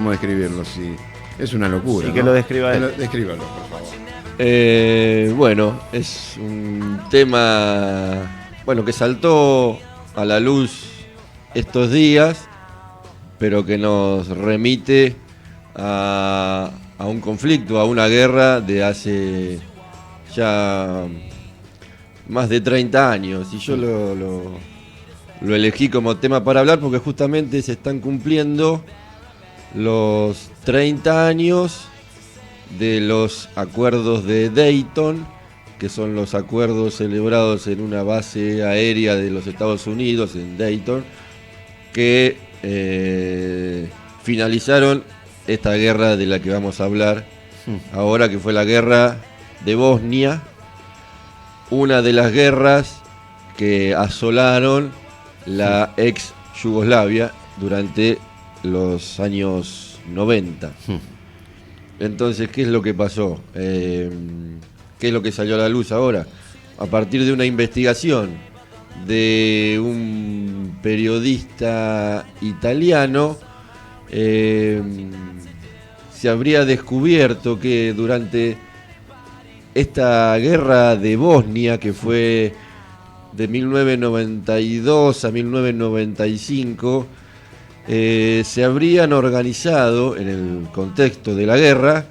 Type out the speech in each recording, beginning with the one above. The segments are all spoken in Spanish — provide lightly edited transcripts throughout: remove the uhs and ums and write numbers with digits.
¿Cómo describirlo? Sí, es una locura. Sí, que ¿no? lo describa él. Descríbalo, por favor. Bueno, es un tema que saltó a la luz estos días, pero que nos remite a un conflicto, a una guerra de hace ya más de 30 años. Y yo lo elegí como tema para hablar porque justamente se están cumpliendo los 30 años de los acuerdos de Dayton, que son los acuerdos celebrados en una base aérea de los Estados Unidos, en Dayton, que finalizaron esta guerra de la que vamos a hablar ahora, que fue la guerra de Bosnia, una de las guerras que asolaron la ex Yugoslavia durante los años 90. Entonces, ¿qué es lo que pasó? ¿Qué es lo que salió a la luz ahora? A partir de una investigación de un periodista italiano, se habría descubierto que durante esta guerra de Bosnia, que fue de 1992 a 1995, se habrían organizado, en el contexto de la guerra,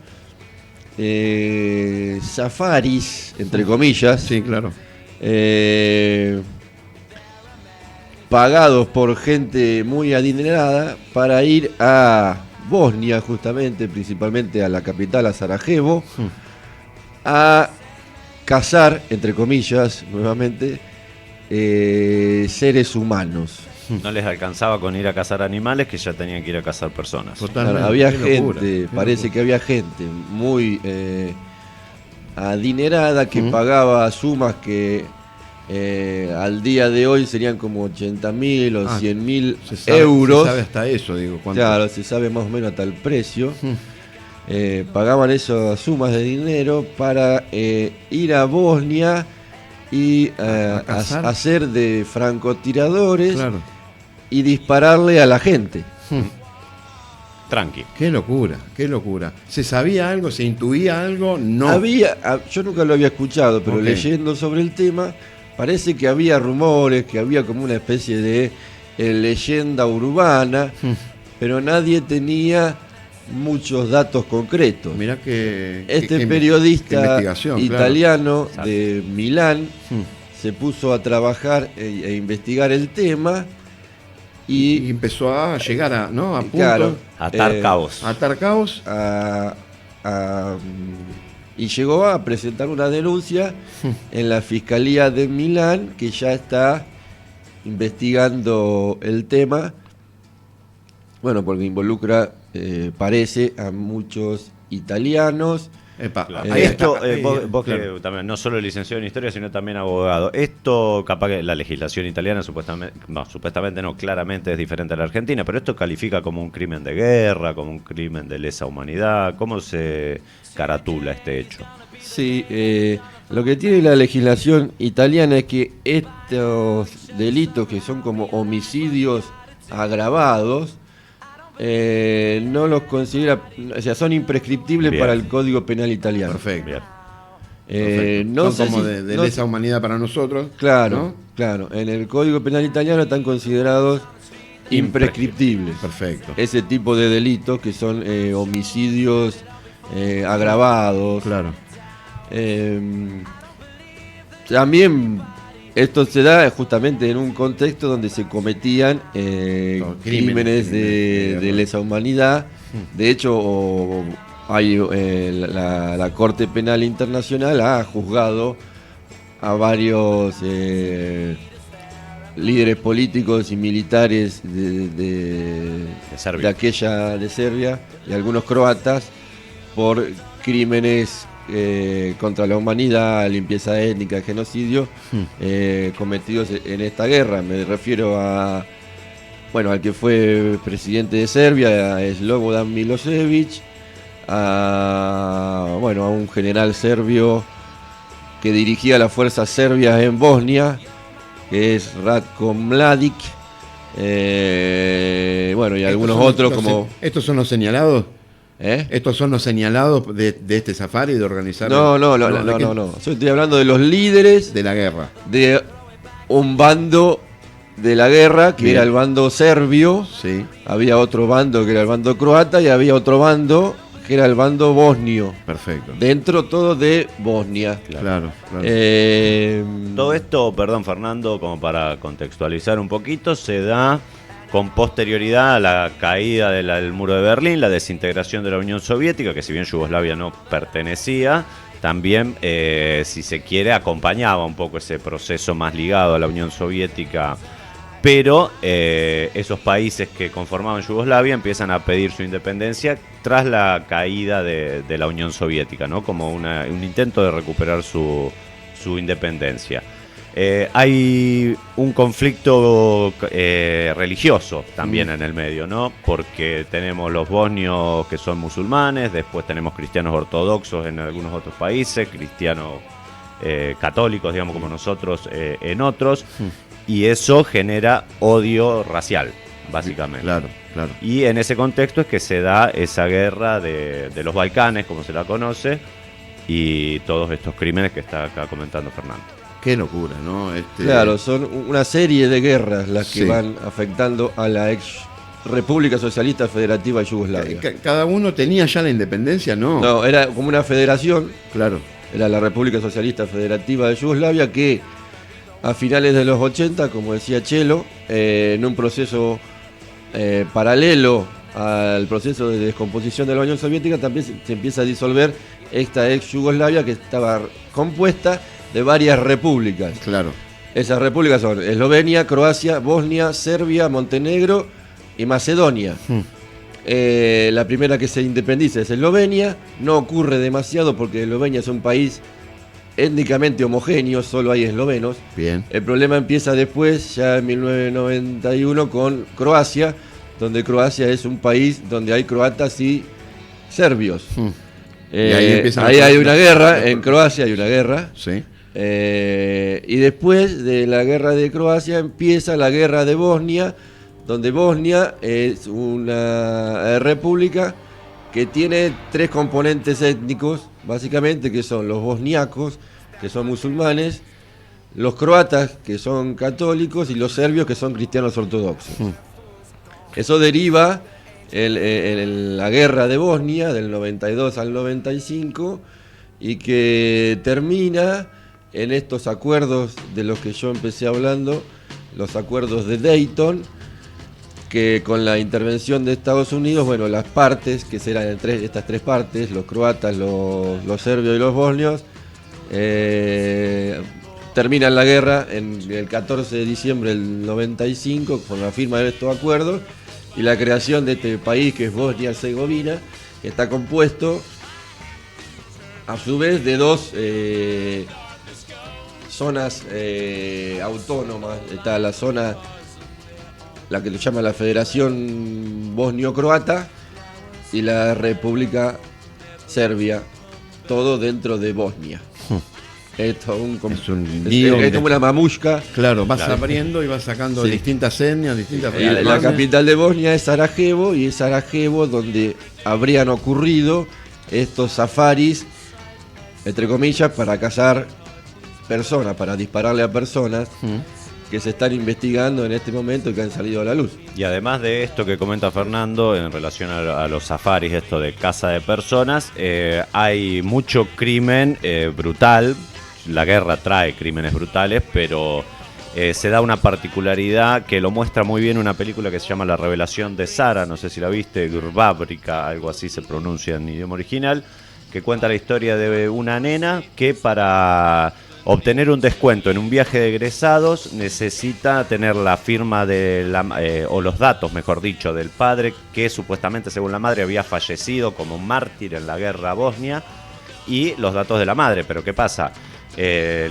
safaris, entre comillas, Sí, claro. Pagados por gente muy adinerada para ir a Bosnia, justamente, principalmente a la capital, a Sarajevo, a cazar, entre comillas, nuevamente, seres humanos. No les alcanzaba con ir a cazar animales, que ya tenían que ir a cazar personas. Totalmente. Había Qué locura, gente, qué parece locura. que había gente muy adinerada que pagaba sumas que al día de hoy serían como 80.000 o 100.000 euros. Se sabe hasta eso, digo. ¿Cuánto? Claro, se sabe más o menos hasta el precio. Pagaban esas sumas de dinero para ir a Bosnia y ¿A cazar? hacer de francotiradores, Claro. y dispararle a la gente. Tranqui. Qué locura, qué locura. ¿Se sabía algo? ¿Se intuía algo? No. Yo nunca lo había escuchado, pero Ok. leyendo sobre el tema, parece que había rumores, que había como una especie de leyenda urbana, pero nadie tenía muchos datos concretos. Mirá que... Este qué periodista investigación, claro. italiano Exacto. de Milán se puso a trabajar e investigar el tema Y y empezó a llegar a, ¿no? A punto, claro, Atar cabos. a atar caos. y llegó a presentar una denuncia en la Fiscalía de Milán, que ya está investigando el tema, porque involucra, parece, a muchos italianos. Epa, Claro. ahí Esto, está. vos Claro. que también, no solo licenciado en historia, sino también abogado. Esto, capaz que la legislación italiana supuestamente no, claramente es diferente a la argentina, pero esto califica como un crimen de guerra, como un crimen de lesa humanidad. ¿Cómo se caratula este hecho? Sí, lo que tiene la legislación italiana es que estos delitos, que son como homicidios agravados, no los considera, o sea, son imprescriptibles Bien. para el Código Penal italiano. Perfecto. Bien. Perfecto. No Son sé como si- de no lesa sé- humanidad para nosotros. Claro, ¿no? claro. En el Código Penal italiano están considerados imprescriptibles. Perfecto. Ese tipo de delitos que son homicidios agravados. Claro. También esto se da justamente en un contexto donde se cometían crímenes de lesa humanidad. De hecho, hay la Corte Penal Internacional ha juzgado a varios líderes políticos y militares de Serbia. de Serbia y algunos croatas por crímenes contra la humanidad, limpieza étnica, genocidio, cometidos en esta guerra. Me refiero al que fue presidente de Serbia, a Slobodan Milosevic, a un general serbio que dirigía las fuerzas serbias en Bosnia, que es Ratko Mladic, Bueno, y algunos otros como... ¿Estos son los señalados? ¿Eh? ¿Estos son los señalados de este safari, de organizar? No. Yo estoy hablando de los líderes de la guerra. de un bando de la guerra, que Bien. era el bando serbio. Sí, Había otro bando que era el bando croata y había otro bando que era el bando bosnio. perfecto. Dentro todo de Bosnia. Claro. Todo esto, perdón Fernando, como para contextualizar un poquito, se da con posterioridad a la caída del muro de Berlín, la desintegración de la Unión Soviética, que si bien Yugoslavia no pertenecía, también, si se quiere, acompañaba un poco ese proceso más ligado a la Unión Soviética. Pero esos países que conformaban Yugoslavia empiezan a pedir su independencia tras la caída de la Unión Soviética, ¿no? Como un intento de recuperar su independencia. Hay un conflicto religioso también en el medio, ¿no? Porque tenemos los bosnios que son musulmanes, después tenemos cristianos ortodoxos en algunos otros países, cristianos católicos, digamos, como nosotros en otros. Y eso genera odio racial, básicamente. Claro. Y en ese contexto es que se da esa guerra de los Balcanes, como se la conoce, y todos estos crímenes que está acá comentando Fernando. Qué locura, ¿no? Claro, son una serie de guerras las que Sí. van afectando a la ex República Socialista Federativa de Yugoslavia. ¿Cada uno tenía ya la independencia? No, era como una federación. Claro. Era la República Socialista Federativa de Yugoslavia que a finales de los 80, como decía Chelo, en un proceso paralelo al proceso de descomposición de la Unión Soviética, también se empieza a disolver esta ex Yugoslavia que estaba compuesta de varias repúblicas. Claro. Esas repúblicas son Eslovenia, Croacia, Bosnia, Serbia, Montenegro y Macedonia. La primera que se independiza es Eslovenia. No ocurre demasiado porque Eslovenia es un país étnicamente homogéneo, solo hay eslovenos. Bien. El problema empieza después, ya en 1991, con Croacia, donde Croacia es un país donde hay croatas y serbios. Y ahí empiezan ahí los hay problemas. una guerra, en Croacia hay una guerra. Sí. Y después de la guerra de Croacia empieza la guerra de Bosnia, donde Bosnia es una república que tiene tres componentes étnicos, básicamente, que son los bosniacos, que son musulmanes, los croatas, que son católicos, y los serbios, que son cristianos ortodoxos. Eso deriva en la guerra de Bosnia, del 92 al 95, y que termina en estos acuerdos de los que yo empecé hablando, los acuerdos de Dayton, que con la intervención de Estados Unidos, bueno, las partes, que serán estas tres partes, los croatas, los serbios y los bosnios, terminan la guerra en el 14 de diciembre del 95 con la firma de estos acuerdos y la creación de este país que es Bosnia-Herzegovina, que está compuesto a su vez de dos zonas autónomas. Está la zona, la que le llama la Federación Bosnio-Croata, y la República Serbia, todo dentro de Bosnia. Esto es como una mamushka. Claro, vas abriendo y vas sacando distintas etnias, distintas La capital de Bosnia es Sarajevo, y es Sarajevo donde habrían ocurrido estos safaris, entre comillas, para cazar personas, para dispararle a personas que se están investigando en este momento y que han salido a la luz. Y además de esto que comenta Fernando en relación a los safaris, esto de caza de personas, hay mucho crimen brutal. La guerra trae crímenes brutales, pero se da una particularidad que lo muestra muy bien una película que se llama La Revelación de Sara, no sé si la viste, Grbabrika, algo así se pronuncia en idioma original, que cuenta la historia de una nena que para obtener un descuento en un viaje de egresados necesita tener la firma de o los datos, mejor dicho, del padre, que supuestamente, según la madre, había fallecido como mártir en la guerra bosnia, y los datos de la madre. Pero ¿qué pasa?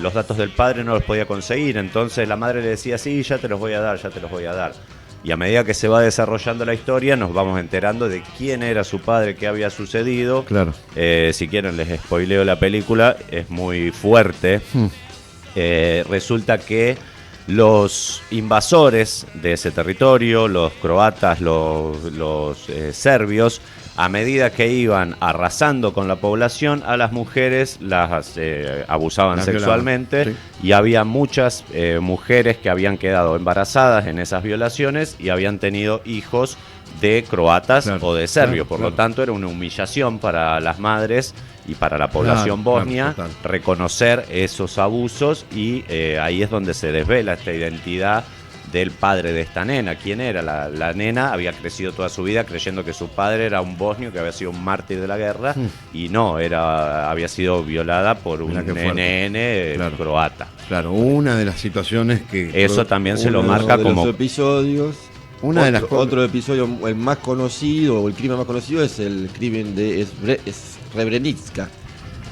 Los datos del padre no los podía conseguir, entonces la madre le decía, sí, ya te los voy a dar, ya te los voy a dar. Y a medida que se va desarrollando la historia, nos vamos enterando de quién era su padre, qué había sucedido. Claro. Si quieren les spoileo la película, es muy fuerte. Resulta que Los invasores de ese territorio, los croatas, los serbios, a medida que iban arrasando con la población, a las mujeres las abusaban sexualmente, sí. y había muchas mujeres que habían quedado embarazadas en esas violaciones y habían tenido hijos de croatas, claro, o de serbios. claro, Por claro. lo tanto, era una humillación para las madres y para la población Claro, bosnia claro, total. reconocer esos abusos, y ahí es donde se desvela esta identidad del padre de esta nena. ¿Quién era? La nena había crecido toda su vida creyendo que su padre era un bosnio que había sido un mártir de la guerra, y no, había sido violada por un Mirá qué fuerte. nene Claro. croata. Claro, una de las situaciones que... Eso también se lo Uno marca de como... los episodios. Una de las cosas... Otro episodio, el más conocido, o el crimen más conocido, es el crimen de Srebrenica.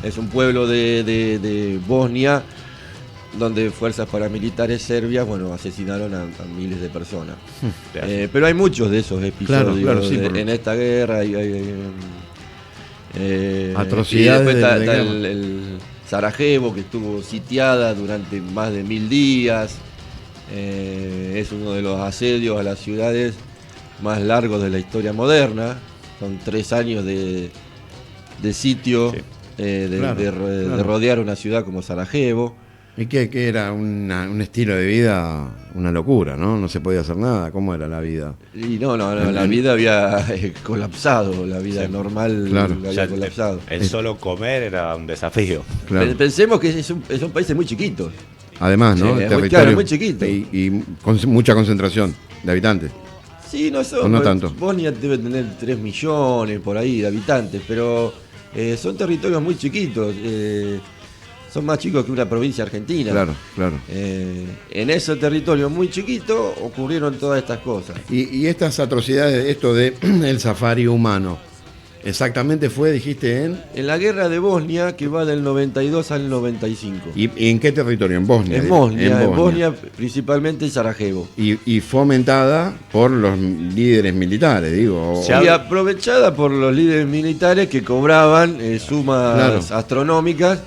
Es un pueblo de Bosnia donde fuerzas paramilitares serbias, asesinaron a miles de personas. Pero hay muchos de esos episodios Claro, sí, en esta guerra. Atrocidades y después está de guerra. el Sarajevo, que estuvo sitiada durante más de 1000 días. Es uno de los asedios a las ciudades más largos de la historia moderna. Son 3 años de sitio, Sí. de Claro. rodear una ciudad como Sarajevo. Y que era un estilo de vida, una locura, ¿no? No se podía hacer nada. ¿Cómo era la vida? Y no, la vida había colapsado, la vida normal Claro. había Ya colapsado. el solo comer era un desafío. Claro. Pensemos que son países muy chiquitos. Además, ¿no? Sí, El es muy claro, muy chiquito. y con mucha concentración de habitantes. Sí, no O son. no tanto. Bosnia debe tener 3 millones por ahí de habitantes, pero son territorios muy chiquitos. Son más chicos que una provincia argentina. Claro, claro. En ese territorio muy chiquito ocurrieron todas estas cosas. Y estas atrocidades, esto de el safari humano, exactamente fue, dijiste, En la guerra de Bosnia, que va del 92 al 95. ¿Y en qué territorio? En Bosnia. En Bosnia, principalmente en Sarajevo. Y fomentada por los líderes militares, digo. Se Y habla- aprovechada por los líderes militares que cobraban sumas Claro. astronómicas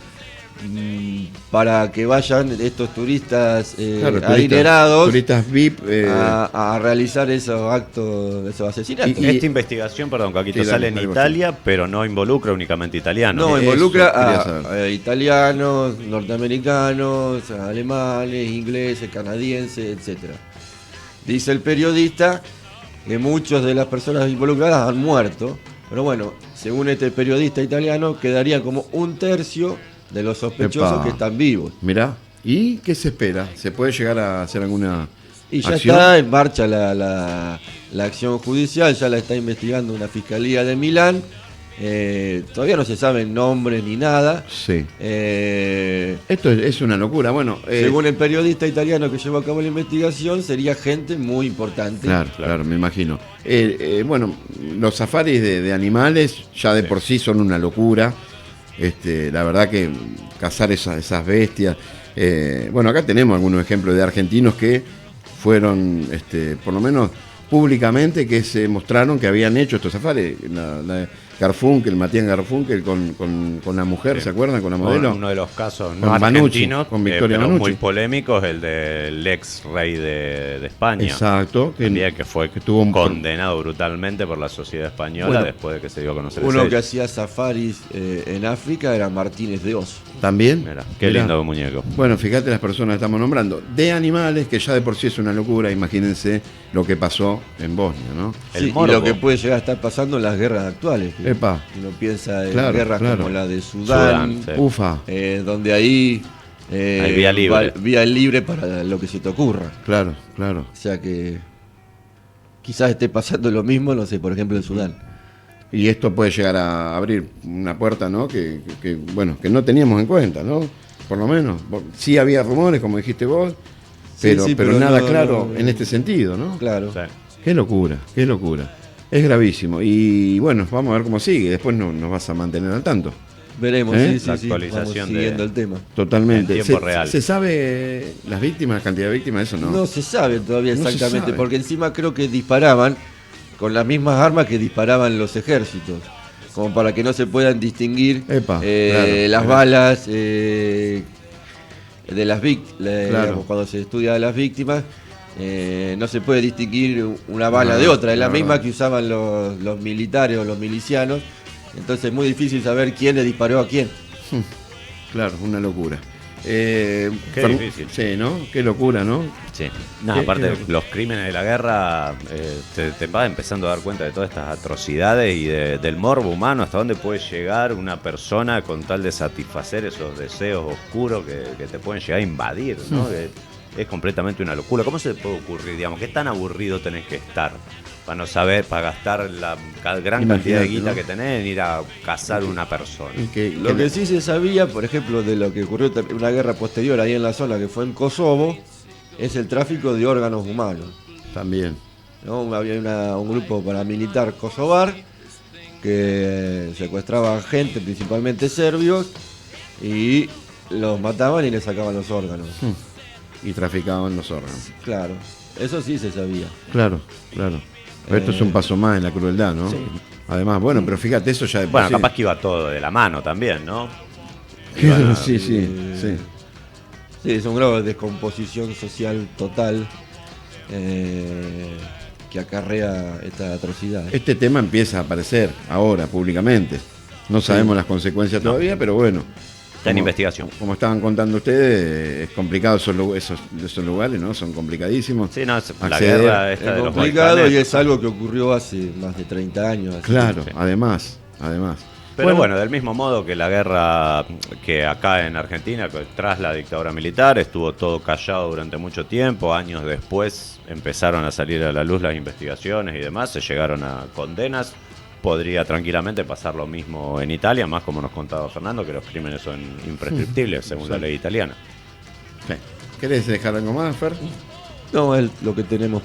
para que vayan estos turistas Claro, adinerados turistas VIP. a realizar esos actos, esos asesinatos. Y- Esta investigación, perdón, Caquito, Sí, dale, sale en dale, Italia, pero no involucra únicamente italianos. No, Eso involucra quería a saber. italianos, norteamericanos, alemanes, ingleses, canadienses, etcétera. Dice el periodista que muchas de las personas involucradas han muerto, pero bueno, según este periodista italiano, quedaría como 1/3 de los sospechosos Epa. que están vivos. Mirá, ¿y qué se espera? ¿Se puede llegar a hacer alguna Y ya acción? está en marcha la acción judicial, ya la está investigando una fiscalía de Milán. Todavía no se saben nombres ni nada. Sí. Eh, Esto es una locura. Bueno, Según el periodista italiano que llevó a cabo la investigación, sería gente muy importante. Claro, me imagino. Bueno, los safaris de animales ya de por sí son una locura. La verdad que cazar esas bestias. Bueno, acá tenemos algunos ejemplos de argentinos que fueron, por lo menos públicamente, que se mostraron que habían hecho estos safaris. La Garfunkel, Matías Garfunkel con la mujer, Sí. ¿se acuerdan? Con la modelo. Uno de los casos Con no Banucci, argentinos, con Victoria pero Banucci. muy polémicos, el del ex rey de España. Exacto. También que fue tuvo un condenado brutalmente por la sociedad española Bueno, después de que se dio a conocer el Uno sello. que hacía safaris en África era Martínez de Oz. También. Mirá, qué Mirá. lindo muñeco. Bueno, fíjate las personas que estamos nombrando. De animales, que ya de por sí es una locura, imagínense lo que pasó en Bosnia, ¿no? El Sí, y morbo. lo que puede llegar a estar pasando en las guerras actuales. que Epa. Uno piensa en Claro, guerras claro. como la de Sudán, Sudán, sí. Ufa, donde ahí Hay vía libre. vía libre para lo que se te ocurra. claro, claro. O sea que quizás esté pasando lo mismo, no sé, por ejemplo en Sudán. Y esto puede llegar a abrir una puerta, ¿no? Bueno, que no teníamos en cuenta, ¿no? Por lo menos. Sí había rumores, como dijiste vos, pero, Sí, pero pero nada no, claro no. en este sentido, ¿no? Claro. Sí. Qué locura, qué locura. Es gravísimo. Y bueno, vamos a ver cómo sigue. Después nos vas a mantener al tanto. Veremos, ¿Eh? sí, La sí, actualización vamos de- siguiendo el tema. Totalmente. En tiempo real. ¿Se sabe las víctimas, la cantidad de víctimas? Eso no. No se sabe todavía No se exactamente, sabe. porque encima creo que disparaban con las mismas armas que disparaban los ejércitos, como para que no se puedan distinguir Epa, claro, las claro. balas de las víctimas, Claro. cuando se estudia a las víctimas, no se puede distinguir una bala de otra, es la misma verdad. que usaban los militares o los milicianos, entonces es muy difícil saber quién le disparó a quién. Claro, una locura. Qué difícil. Sí, ¿no? Qué locura, ¿no? Sí. No, Qué aparte, loco. los crímenes de la guerra, te vas empezando a dar cuenta de todas estas atrocidades y del morbo humano, hasta dónde puede llegar una persona con tal de satisfacer esos deseos oscuros que te pueden llegar a invadir, ¿no? Que es completamente una locura. ¿Cómo se te puede ocurrir, digamos, qué tan aburrido tenés que estar para no saber, para gastar la gran cantidad de Imagínate, guita ¿no? que tenés en ir a cazar una persona? Y Lo que sí se sabía, por ejemplo, de lo que ocurrió en una guerra posterior ahí en la zona, que fue en Kosovo, es el tráfico de órganos humanos, También. ¿no? Había un grupo paramilitar kosovar que secuestraba gente, principalmente serbios, y los mataban y les sacaban los órganos. Y traficaban los órganos. Claro, eso sí se sabía. Claro, claro. Pero esto es un paso más en la crueldad, ¿no? Sí. Además, bueno, pero fíjate, eso ya de por Bueno, sí. capaz que iba todo de la mano también, ¿no? Claro, sí, sí, sí. Sí, es un grado de descomposición social total que acarrea esta atrocidad. Este tema empieza a aparecer ahora, públicamente. No sabemos las consecuencias todavía, pero bueno. Está en investigación. Como estaban contando ustedes, es complicado esos lugares, ¿no? Son complicadísimos. Sí, no, la Acceder. guerra esta Es de los complicado Balcanes. y es algo que ocurrió hace más de 30 años. así Claro, Sí. además. Pero bueno, del mismo modo que la guerra que acá en Argentina, que tras la dictadura militar, estuvo todo callado durante mucho tiempo. Años después empezaron a salir a la luz las investigaciones y demás, se llegaron a condenas. Podría tranquilamente pasar lo mismo en Italia, más como nos contaba Fernando, que los crímenes son imprescriptibles según la ley italiana. Sí. ¿Querés dejar algo más, Fer? No, es lo que tenemos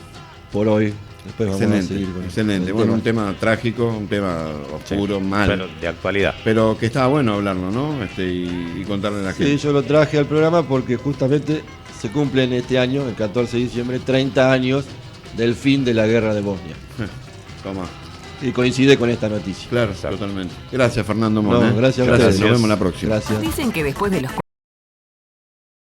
por hoy. Después vamos a Excelente, seguir con excelente. el Bueno, tema. un tema trágico, un tema oscuro, mal. Pero de actualidad. Pero que estaba bueno hablarlo, ¿no? Y contarle a la Sí, gente. yo lo traje al programa porque justamente se cumplen este año, el 14 de diciembre, 30 años del fin de la guerra de Bosnia. Toma. Y coincide con esta noticia. Claro, Exacto. totalmente. Gracias, Fernando No, Mon. gracias a Gracias, ustedes. nos vemos la próxima. Gracias. Dicen que después de los